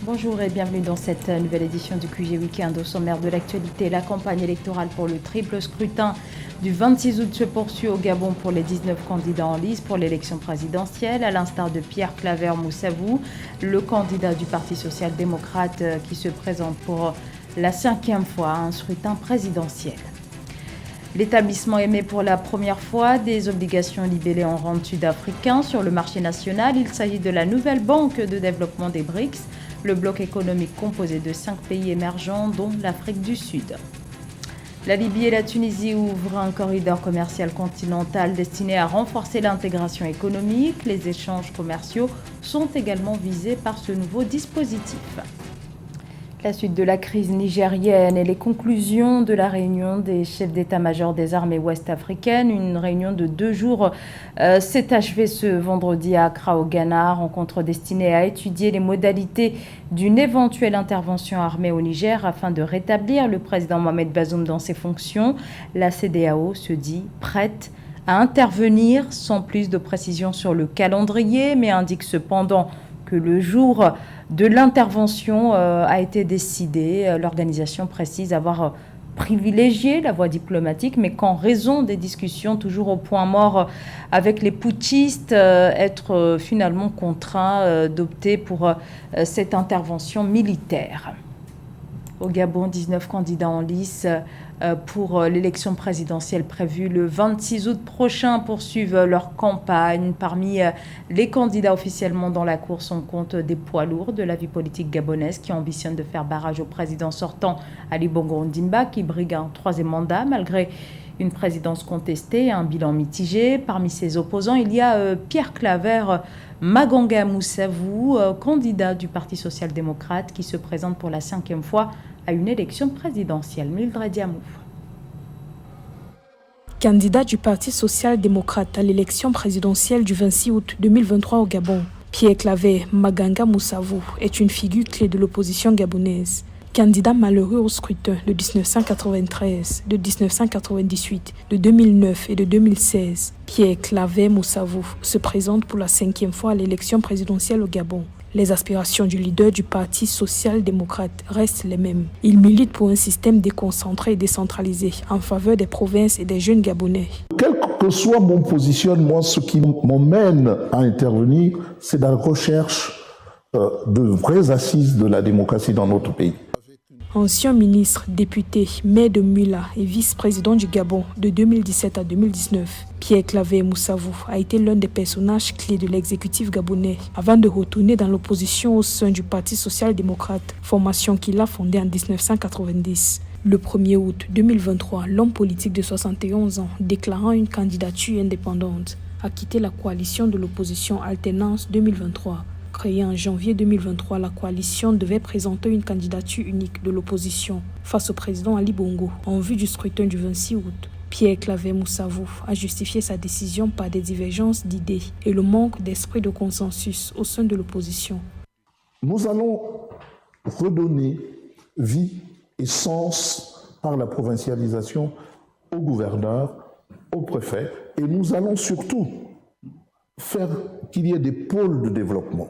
Bonjour et bienvenue dans cette nouvelle édition du QG Weekend. Au sommaire de l'actualité, la campagne électorale pour le triple scrutin du 26 août se poursuit au Gabon pour les 19 candidats en lice pour l'élection présidentielle, à l'instar de Pierre Claver Moussavou, le candidat du Parti social-démocrate qui se présente pour la 5e fois à un scrutin présidentiel. L'établissement émet pour la première fois des obligations libellées en rente sud-africain sur le marché national. Il s'agit de la nouvelle banque de développement des BRICS, le bloc économique composé de 5 pays émergents, dont l'Afrique du Sud. La Libye et la Tunisie ouvrent un corridor commercial continental destiné à renforcer l'intégration économique. Les échanges commerciaux sont également visés par ce nouveau dispositif. La suite de la crise nigérienne et les conclusions de la réunion des chefs d'état-major des armées ouest-africaines. Une réunion de 2 jours s'est achevée ce vendredi à Accra au Ghana. Rencontre destinée à étudier les modalités d'une éventuelle intervention armée au Niger afin de rétablir le président Mohamed Bazoum dans ses fonctions. La CEDEAO se dit prête à intervenir sans plus de précision sur le calendrier, mais indique cependant que le jour de l'intervention a été décidé. L'organisation précise avoir privilégié la voie diplomatique, mais qu'en raison des discussions toujours au point mort avec les putschistes, être finalement contraint d'opter pour cette intervention militaire. Au Gabon, 19 candidats en lice pour l'élection présidentielle prévue le 26 août prochain poursuivent leur campagne. Parmi les candidats officiellement dans la course, on compte des poids lourds de la vie politique gabonaise qui ambitionnent de faire barrage au président sortant Ali Bongo Ondimba qui brigue un 3e mandat malgré une présidence contestée et un bilan mitigé. Parmi ses opposants, il y a Pierre Claver Maganga Moussavou, candidat du Parti social-démocrate qui se présente pour la 5e fois à une élection présidentielle. Mildred Diamou. Candidat du Parti social-démocrate à l'élection présidentielle du 26 août 2023 au Gabon, Pierre Claver Maganga Moussavou est une figure clé de l'opposition gabonaise. Candidat malheureux au scrutin de 1993, de 1998, de 2009 et de 2016, Pierre Claver Moussavou se présente pour la 5e fois à l'élection présidentielle au Gabon. Les aspirations du leader du Parti social-démocrate restent les mêmes. Il milite pour un système déconcentré et décentralisé en faveur des provinces et des jeunes Gabonais. Quel que soit mon positionnement, ce qui m'emmène à intervenir, c'est la recherche de vraies assises de la démocratie dans notre pays. Ancien ministre, député, maire de Mula et vice-président du Gabon de 2017 à 2019, Pierre Claver Moussavou a été l'un des personnages clés de l'exécutif gabonais avant de retourner dans l'opposition au sein du Parti social-démocrate, formation qu'il a fondée en 1990. Le 1er août 2023, l'homme politique de 71 ans, déclarant une candidature indépendante, a quitté la coalition de l'opposition Alternance 2023. Créée en janvier 2023, la coalition devait présenter une candidature unique de l'opposition face au président Ali Bongo en vue du scrutin du 26 août. Pierre Claver Moussavou a justifié sa décision par des divergences d'idées et le manque d'esprit de consensus au sein de l'opposition. Nous allons redonner vie et sens par la provincialisation aux gouverneurs, aux préfets, et nous allons surtout faire qu'il y ait des pôles de développement.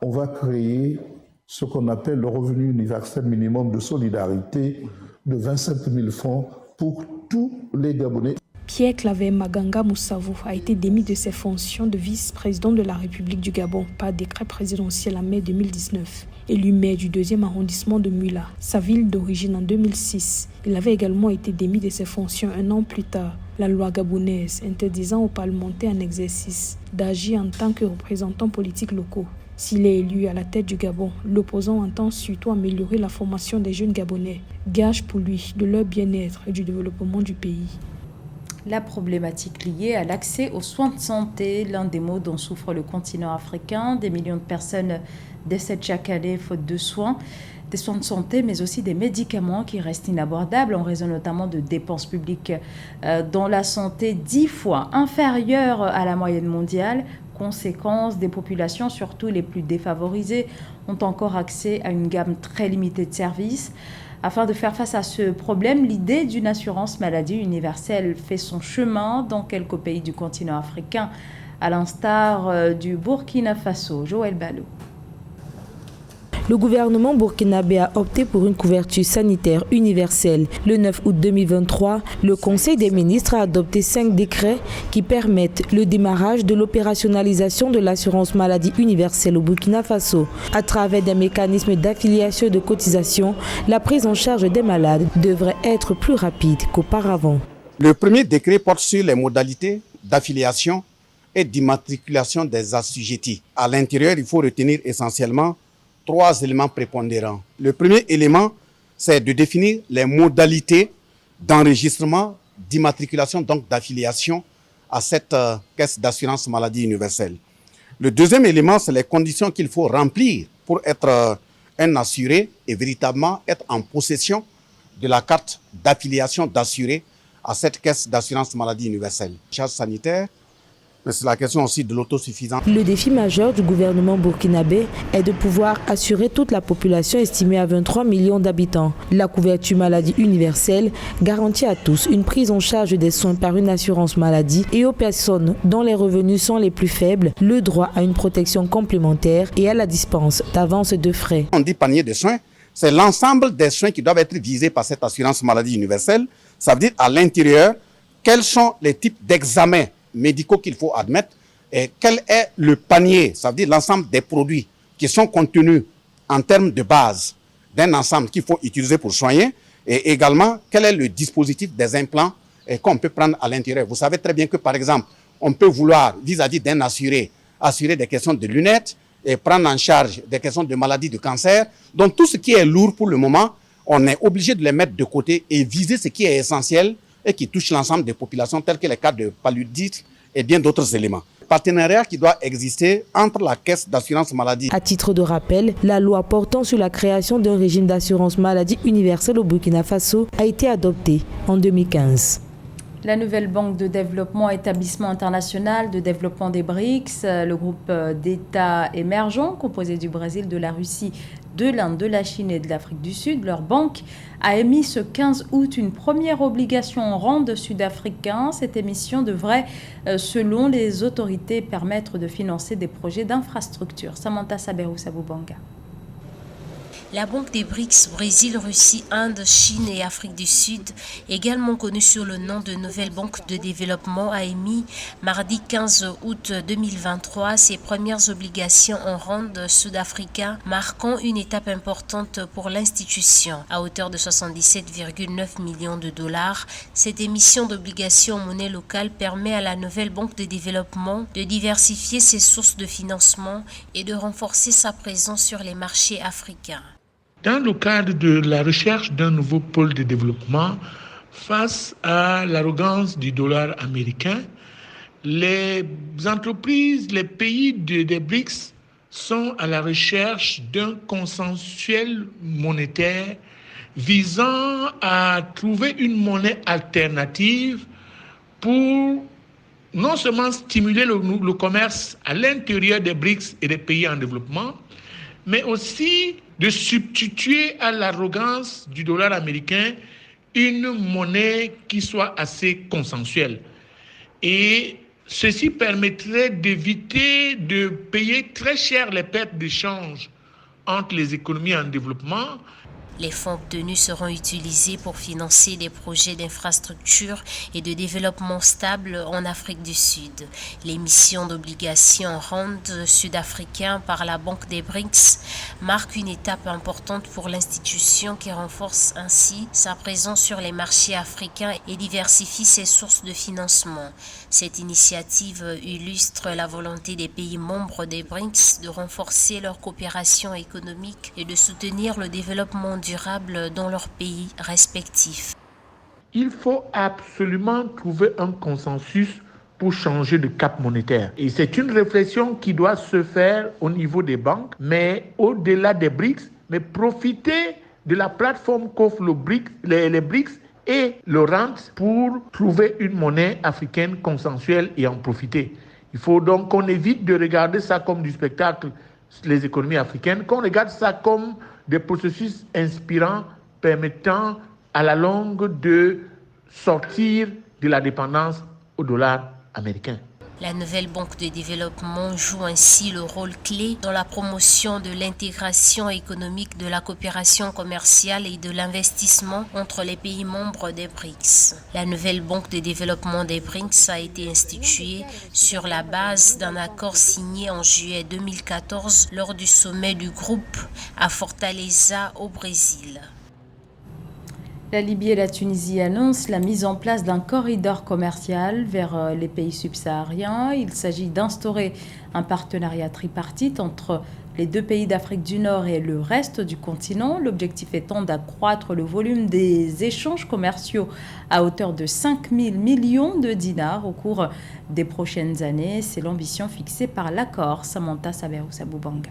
On va créer ce qu'on appelle le revenu universel minimum de solidarité de 25 000 francs pour tous les Gabonais. Pierre Claver Maganga Moussavou a été démis de ses fonctions de vice-président de la République du Gabon par décret présidentiel en mai 2019. Élu maire du 2e arrondissement de Mula, sa ville d'origine en 2006, il avait également été démis de ses fonctions un an plus tard. La loi gabonaise interdisant aux parlementaires en exercice d'agir en tant que représentants politiques locaux. S'il est élu à la tête du Gabon, l'opposant entend surtout améliorer la formation des jeunes Gabonais, gage pour lui de leur bien-être et du développement du pays. La problématique liée à l'accès aux soins de santé, l'un des maux dont souffre le continent africain. Des millions de personnes décèdent chaque année faute de soins, des soins de santé, mais aussi des médicaments qui restent inabordables en raison notamment de dépenses publiques dans la santé 10 fois inférieures à la moyenne mondiale. Conséquence, des populations, surtout les plus défavorisées, ont encore accès à une gamme très limitée de services. Afin de faire face à ce problème, l'idée d'une assurance maladie universelle fait son chemin dans quelques pays du continent africain, à l'instar du Burkina Faso. Joël Ballot. Le gouvernement burkinabé a opté pour une couverture sanitaire universelle. Le 9 août 2023, le Conseil des ministres a adopté 5 décrets qui permettent le démarrage de l'opérationnalisation de l'assurance maladie universelle au Burkina Faso. À travers des mécanismes d'affiliation et de cotisation, la prise en charge des malades devrait être plus rapide qu'auparavant. Le premier décret porte sur les modalités d'affiliation et d'immatriculation des assujettis. À l'intérieur, il faut retenir essentiellement 3 éléments prépondérants. Le premier élément, c'est de définir les modalités d'enregistrement, d'immatriculation, donc d'affiliation à cette caisse d'assurance maladie universelle. Le deuxième élément, c'est les conditions qu'il faut remplir pour être un assuré et véritablement être en possession de la carte d'affiliation d'assuré à cette caisse d'assurance maladie universelle. Charge sanitaire, mais c'est la question aussi de l'autosuffisance. Le défi majeur du gouvernement burkinabé est de pouvoir assurer toute la population estimée à 23 millions d'habitants. La couverture maladie universelle garantit à tous une prise en charge des soins par une assurance maladie et aux personnes dont les revenus sont les plus faibles, le droit à une protection complémentaire et à la dispense d'avance de frais. On dit panier de soins, c'est l'ensemble des soins qui doivent être visés par cette assurance maladie universelle. Ça veut dire à l'intérieur, quels sont les types d'examens médicaux qu'il faut admettre et quel est le panier, ça veut dire l'ensemble des produits qui sont contenus en termes de base d'un ensemble qu'il faut utiliser pour soigner et également quel est le dispositif des implants qu'on peut prendre à l'intérieur. Vous savez très bien que par exemple, on peut vouloir vis-à-vis d'un assuré, assurer des questions de lunettes et prendre en charge des questions de maladies de cancer. Donc tout ce qui est lourd pour le moment, on est obligé de les mettre de côté et viser ce qui est essentiel et qui touche l'ensemble des populations, tels que les cas de paludisme et bien d'autres éléments. Partenariat qui doit exister entre la caisse d'assurance maladie. À titre de rappel, la loi portant sur la création d'un régime d'assurance maladie universelle au Burkina Faso a été adoptée en 2015. La nouvelle banque de développement, établissement international de développement des BRICS, le groupe d'États émergents composé du Brésil, de la Russie, de l'Inde, de la Chine et de l'Afrique du Sud, leur banque a émis ce 15 août une première obligation en rente sud-africain. Cette émission devrait, selon les autorités, permettre de financer des projets d'infrastructure. Samantha Saberou Sabubanga. La Banque des BRICS, Brésil, Russie, Inde, Chine et Afrique du Sud, également connue sous le nom de Nouvelle Banque de Développement, a émis mardi 15 août 2023 ses premières obligations en rente sud-africain, marquant une étape importante pour l'institution. À hauteur de 77,9 millions de dollars, cette émission d'obligations en monnaie locale permet à la Nouvelle Banque de Développement de diversifier ses sources de financement et de renforcer sa présence sur les marchés africains. Dans le cadre de la recherche d'un nouveau pôle de développement, face à l'arrogance du dollar américain, les entreprises, les pays des BRICS sont à la recherche d'un consensuel monétaire visant à trouver une monnaie alternative pour non seulement stimuler le commerce à l'intérieur des BRICS et des pays en développement, mais aussi de substituer à l'arrogance du dollar américain une monnaie qui soit assez consensuelle. Et ceci permettrait d'éviter de payer très cher les pertes d'échange entre les économies en développement. Les fonds obtenus seront utilisés pour financer des projets d'infrastructure et de développement stable en Afrique du Sud. L'émission d'obligations en rente sud-africain par la Banque des BRICS marque une étape importante pour l'institution qui renforce ainsi sa présence sur les marchés africains et diversifie ses sources de financement. Cette initiative illustre la volonté des pays membres des BRICS de renforcer leur coopération économique et de soutenir le développement durable dans leurs pays respectifs. Il faut absolument trouver un consensus pour changer de cap monétaire. Et c'est une réflexion qui doit se faire au niveau des banques, mais au-delà des BRICS, mais profiter de la plateforme qu'offrent les BRICS et le RAND pour trouver une monnaie africaine consensuelle et en profiter. Il faut donc qu'on évite de regarder ça comme du spectacle, les économies africaines, qu'on regarde ça comme des processus inspirants permettant à la longue de sortir de la dépendance au dollar américain. La nouvelle banque de développement joue ainsi le rôle clé dans la promotion de l'intégration économique, de la coopération commerciale et de l'investissement entre les pays membres des BRICS. La nouvelle banque de développement des BRICS a été instituée sur la base d'un accord signé en juillet 2014 lors du sommet du groupe à Fortaleza au Brésil. La Libye et la Tunisie annoncent la mise en place d'un corridor commercial vers les pays subsahariens. Il s'agit d'instaurer un partenariat tripartite entre les deux pays d'Afrique du Nord et le reste du continent. L'objectif étant d'accroître le volume des échanges commerciaux à hauteur de 5 000 millions de dinars au cours des prochaines années. C'est l'ambition fixée par l'accord. Samantha Saberou-Saboubanga.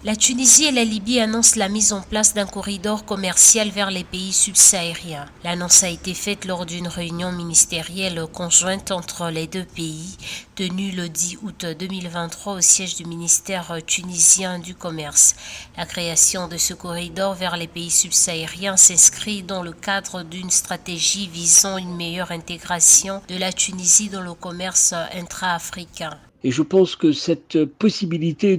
La Tunisie et la Libye annoncent la mise en place d'un corridor commercial vers les pays subsahariens. L'annonce a été faite lors d'une réunion ministérielle conjointe entre les deux pays, tenue le 10 août 2023 au siège du ministère tunisien du Commerce. La création de ce corridor vers les pays subsahariens s'inscrit dans le cadre d'une stratégie visant une meilleure intégration de la Tunisie dans le commerce intra-africain. Et je pense que cette possibilité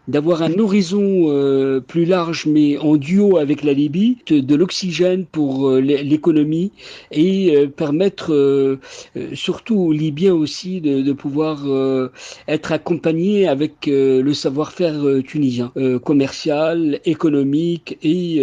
d'avoir un horizon plus large, mais en duo avec la Libye, de l'oxygène pour l'économie et permettre surtout aux Libyens aussi de pouvoir être accompagnés avec le savoir-faire tunisien, commercial, économique et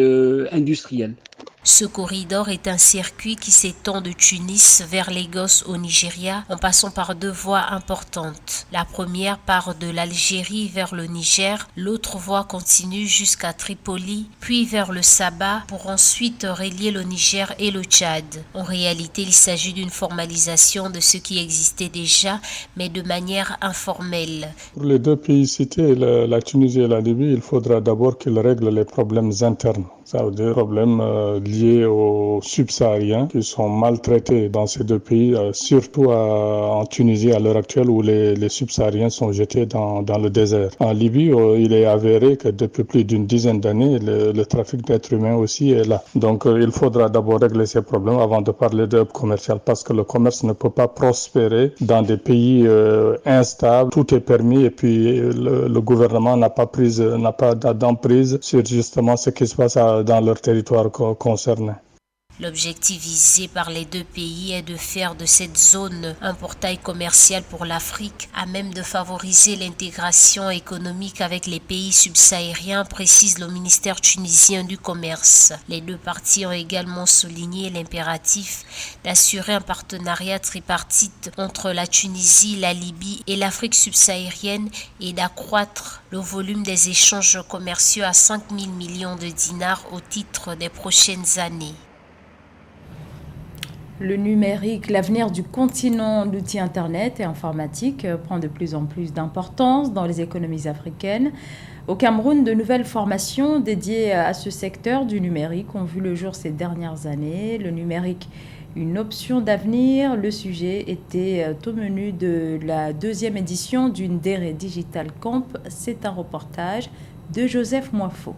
industriel. Ce corridor est un circuit qui s'étend de Tunis vers Lagos au Nigeria en passant par deux voies importantes. La première part de l'Algérie vers le Niger, l'autre voie continue jusqu'à Tripoli, puis vers le Saba pour ensuite relier le Niger et le Tchad. En réalité, il s'agit d'une formalisation de ce qui existait déjà, mais de manière informelle. Pour les deux pays cités, la Tunisie et la Libye, il faudra d'abord qu'ils règlent les problèmes internes. Ça veut dire problèmes liés aux subsahariens qui sont maltraités dans ces deux pays, surtout en Tunisie à l'heure actuelle où les subsahariens sont jetés dans le désert. En Libye, il est avéré que depuis plus d'une dizaine d'années, le trafic d'êtres humains aussi est là. Donc il faudra d'abord régler ces problèmes avant de parler de hub commercial parce que le commerce ne peut pas prospérer dans des pays instables. Tout est permis et puis le gouvernement n'a pas d'emprise sur justement ce qui se passe dans leur territoire concerné. L'objectif visé par les deux pays est de faire de cette zone un portail commercial pour l'Afrique, à même de favoriser l'intégration économique avec les pays subsahariens, précise le ministère tunisien du Commerce. Les deux parties ont également souligné l'impératif d'assurer un partenariat tripartite entre la Tunisie, la Libye et l'Afrique subsaharienne et d'accroître le volume des échanges commerciaux à 5 000 millions de dinars au titre des prochaines années. Le numérique, l'avenir du continent, l'outil Internet et informatique prend de plus en plus d'importance dans les économies africaines. Au Cameroun, de nouvelles formations dédiées à ce secteur du numérique ont vu le jour ces dernières années. Le numérique, une option d'avenir. Le sujet était au menu de la deuxième édition du Ndéré Digital Camp. C'est un reportage de Joseph Moifo.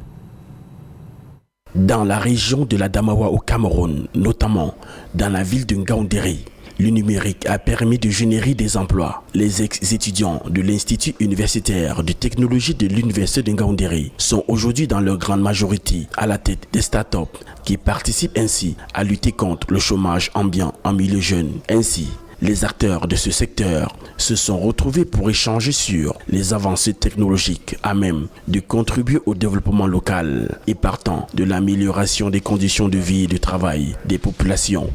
Dans la région de la Damawa au Cameroun, notamment dans la ville de Ngaoundéré, le numérique a permis de générer des emplois. Les ex-étudiants de l'Institut universitaire de technologie de l'Université de Ngaoundéré sont aujourd'hui dans leur grande majorité à la tête des startups qui participent ainsi à lutter contre le chômage ambiant en milieu jeune. Ainsi, les acteurs de ce secteur se sont retrouvés pour échanger sur les avancées technologiques à même de contribuer au développement local et partant de l'amélioration des conditions de vie et de travail des populations.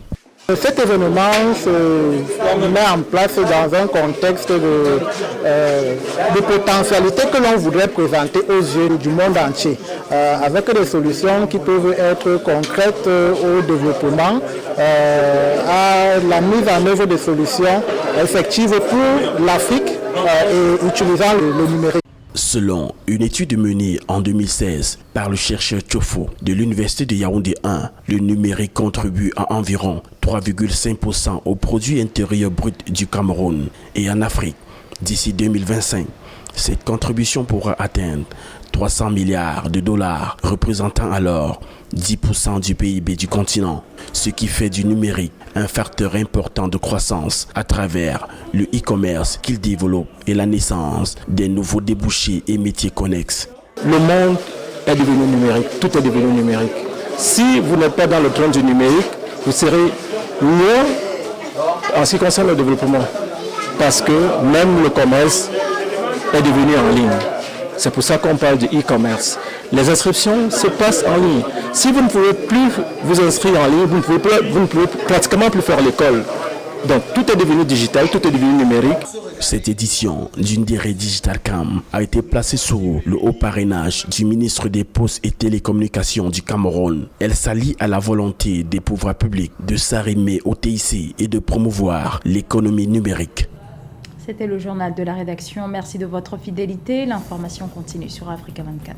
Cet événement se met en place dans un contexte de potentialité que l'on voudrait présenter aux yeux du monde entier, avec des solutions qui peuvent être concrètes au développement, à la mise en œuvre de solutions effectives pour l'Afrique et utilisant le numérique. Selon une étude menée en 2016 par le chercheur Tchofo de l'Université de Yaoundé 1, le numérique contribue à environ 3,5% au produit intérieur brut du Cameroun et en Afrique. D'ici 2025, cette contribution pourra atteindre 300 milliards de dollars, représentant alors 10% du PIB du continent, ce qui fait du numérique un facteur important de croissance à travers le e-commerce qu'il développe et la naissance des nouveaux débouchés et métiers connexes. Le monde est devenu numérique, tout est devenu numérique. Si vous n'êtes pas dans le train du numérique, vous serez loin en ce qui concerne le développement, parce que même le commerce est devenu en ligne. C'est pour ça qu'on parle de e-commerce. Les inscriptions se passent en ligne. Si vous ne pouvez plus vous inscrire en ligne, vous ne pouvez pratiquement plus faire l'école. Donc tout est devenu digital, tout est devenu numérique. Cette édition d'Undéré Digital Cam a été placée sous le haut parrainage du ministre des Postes et Télécommunications du Cameroun. Elle s'allie à la volonté des pouvoirs publics de s'arrimer au TIC et de promouvoir l'économie numérique. C'était le journal de la rédaction. Merci de votre fidélité. L'information continue sur Africa 24.